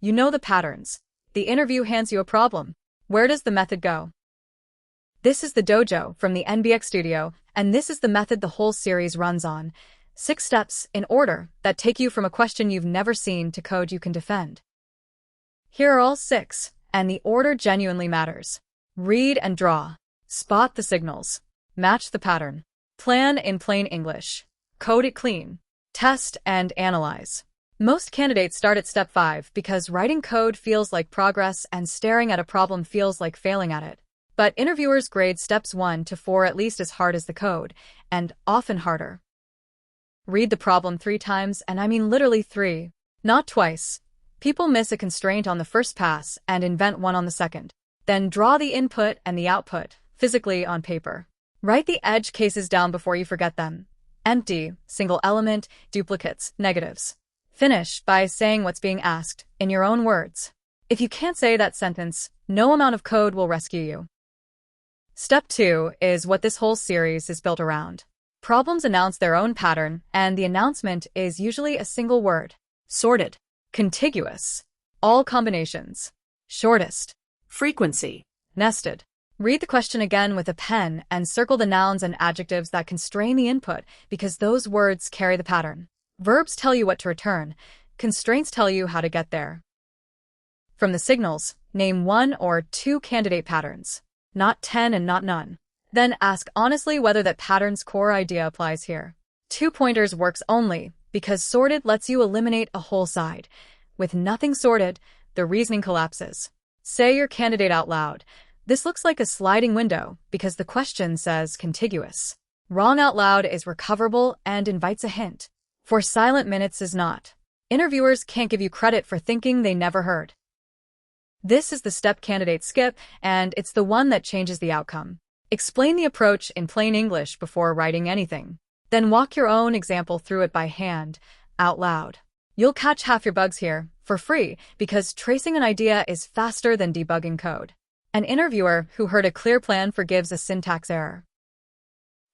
You know the patterns. The interview hands you a problem. Where does the method go? This is the dojo from the NBX Studio, and this is the method the whole series runs on. 6 steps, in order, that take you from a question you've never seen to code you can defend. Here are all 6, and the order genuinely matters. Read and draw. Spot the signals. Match the pattern. Plan in plain English. Code it clean. Test and analyze. Most candidates start at step 5 because writing code feels like progress and staring at a problem feels like failing at it. But interviewers grade steps 1 to 4 at least as hard as the code, and often harder. Read the problem 3 times, and I mean literally 3, not twice. People miss a constraint on the first pass and invent one on the second. Then draw the input and the output, physically on paper. Write the edge cases down before you forget them. Empty, single element, duplicates, negatives. Finish by saying what's being asked, in your own words. If you can't say that sentence, no amount of code will rescue you. Step 2 is what this whole series is built around. Problems announce their own pattern, and the announcement is usually a single word. Sorted. Contiguous. All combinations. Shortest. Frequency. Nested. Read the question again with a pen and circle the nouns and adjectives that constrain the input because those words carry the pattern. Verbs tell you what to return. Constraints tell you how to get there. From the signals, name 1 or 2 candidate patterns. Not 10 and not none. Then ask honestly whether that pattern's core idea applies here. 2 pointers works only because sorted lets you eliminate a whole side. With nothing sorted, the reasoning collapses. Say your candidate out loud. This looks like a sliding window because the question says contiguous. Wrong out loud is recoverable and invites a hint. For silent minutes is not. Interviewers can't give you credit for thinking they never heard. This is the step candidates skip, and it's the one that changes the outcome. Explain the approach in plain English before writing anything. Then walk your own example through it by hand, out loud. You'll catch half your bugs here, for free, because tracing an idea is faster than debugging code. An interviewer who heard a clear plan forgives a syntax error.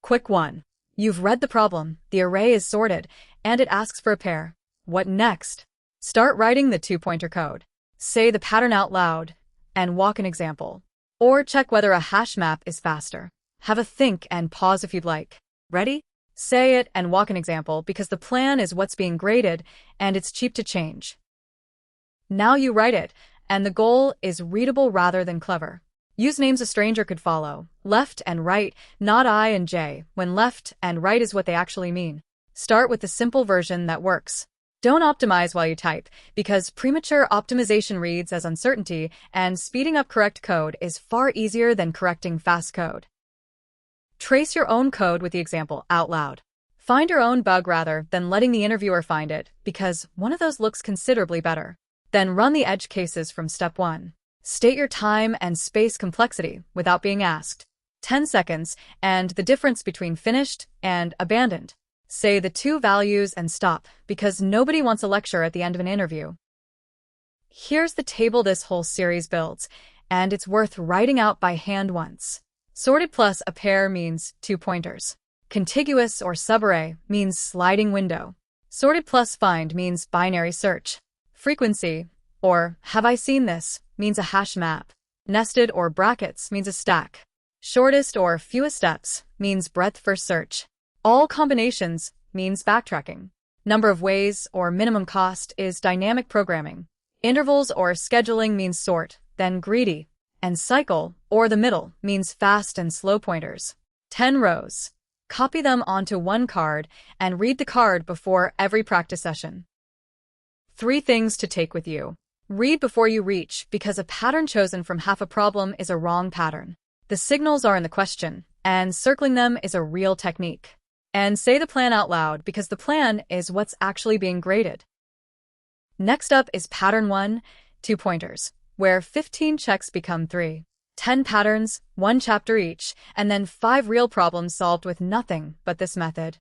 Quick 1. You've read the problem, the array is sorted, and it asks for a pair. What next? Start writing the 2-pointer code. Say the pattern out loud, and walk an example. Or check whether a hash map is faster. Have a think and pause if you'd like. Ready? Say it and walk an example because the plan is what's being graded, and it's cheap to change. Now you write it, and the goal is readable rather than clever. Use names a stranger could follow, left and right, not I and J, when left and right is what they actually mean. Start with the simple version that works. Don't optimize while you type, because premature optimization reads as uncertainty, and speeding up correct code is far easier than correcting fast code. Trace your own code with the example out loud. Find your own bug rather than letting the interviewer find it, because one of those looks considerably better. Then run the edge cases from step 1. State your time and space complexity without being asked. 10 seconds, and the difference between finished and abandoned. Say the 2 values and stop, because nobody wants a lecture at the end of an interview. Here's the table this whole series builds, and it's worth writing out by hand once. Sorted plus a pair means 2 pointers. Contiguous or subarray means sliding window. Sorted plus find means binary search. Frequency, or have I seen this, means a hash map. Nested or brackets means a stack. Shortest or fewest steps means breadth first search. All combinations means backtracking. Number of ways or minimum cost is dynamic programming. Intervals or scheduling means sort, then greedy. And cycle, or the middle, means fast and slow pointers. 10 rows. Copy them onto 1 card and read the card before every practice session. 3 things to take with you. Read before you reach, because a pattern chosen from half a problem is a wrong pattern. The signals are in the question, and circling them is a real technique. And say the plan out loud because the plan is what's actually being graded. Next up is pattern 1, 2 pointers, where 15 checks become 3. 10 patterns, 1 chapter each, and then 5 real problems solved with nothing but this method.